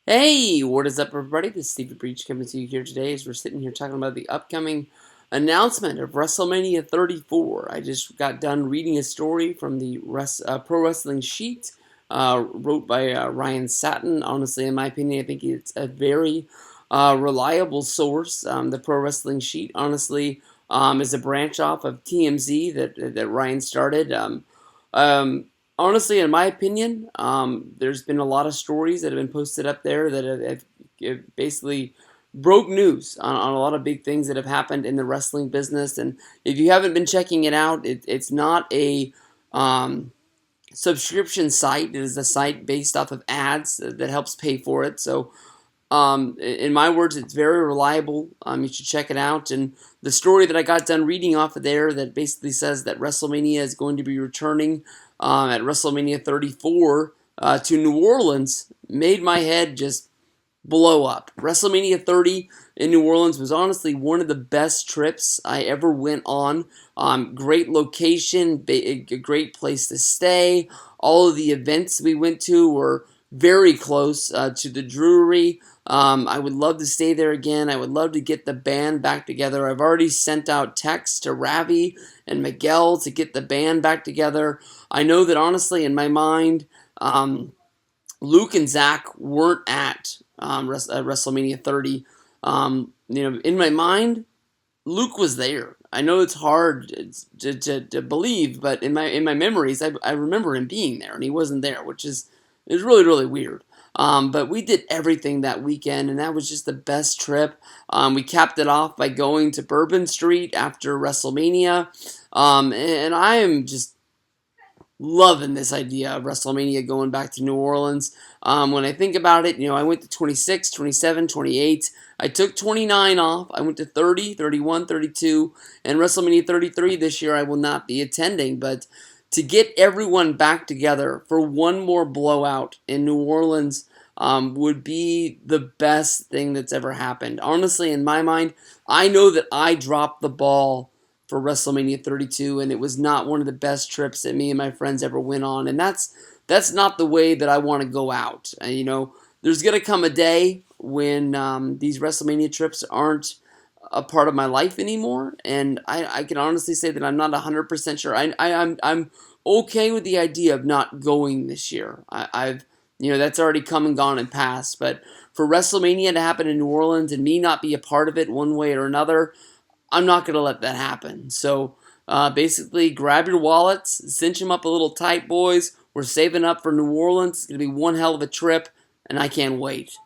Hey, what is up, everybody? This is Stevie Breach coming to you here today as we're sitting here talking about the upcoming announcement of WrestleMania 34. I just got done reading a story from the Pro Wrestling Sheet, wrote by Ryan Satin. Honestly, in my opinion, I think it's a very reliable source. The Pro Wrestling Sheet, honestly, is a branch off of TMZ that Ryan started. Um, Honestly, in my opinion, there's been a lot of stories that have been posted up there that have basically broke news on a lot of big things that have happened in the wrestling business. And if you haven't been checking it out, it's not a subscription site. It is a site based off of ads that helps pay for it. So in my words, it's very reliable. You should check it out. And the story that I got done reading off of there that basically says that WrestleMania is going to be returning at WrestleMania 34 to New Orleans made my head just blow up. WrestleMania 30 in New Orleans was honestly one of the best trips I ever went on. Great location, a great place to stay. All of the events we went to were very close to the Drury. I would love to stay there again. I would love to get the band back together. I've already sent out texts to Ravi and Miguel to get the band back together. I know that honestly, in my mind, Luke and Zach weren't at WrestleMania 30. In my mind, Luke was there. I know it's hard to believe, but in my memories, I remember him being there, and he wasn't there, which is really really weird. But we did everything that weekend, and that was just the best trip. We capped it off by going to Bourbon Street after WrestleMania, and I am just loving this idea of WrestleMania going back to New Orleans. When I think about it, I went to 26, 27, 28. I took 29 off. I went to 30, 31, 32, and WrestleMania 33 this year I will not be attending. But to get everyone back together for one more blowout in New Orleans would be the best thing that's ever happened. Honestly, in my mind, I know that I dropped the ball for WrestleMania 32, and it was not one of the best trips that me and my friends ever went on. And that's not the way that I want to go out. There's gonna come a day when these WrestleMania trips aren't a part of my life anymore, and I can honestly say that I'm not 100% sure. I'm okay with the idea of not going this year. I've that's already come and gone and passed. But for WrestleMania to happen in New Orleans and me not be a part of it one way or another, I'm not going to let that happen. So basically, grab your wallets, cinch them up a little tight, boys. We're saving up for New Orleans. It's going to be one hell of a trip, and I can't wait.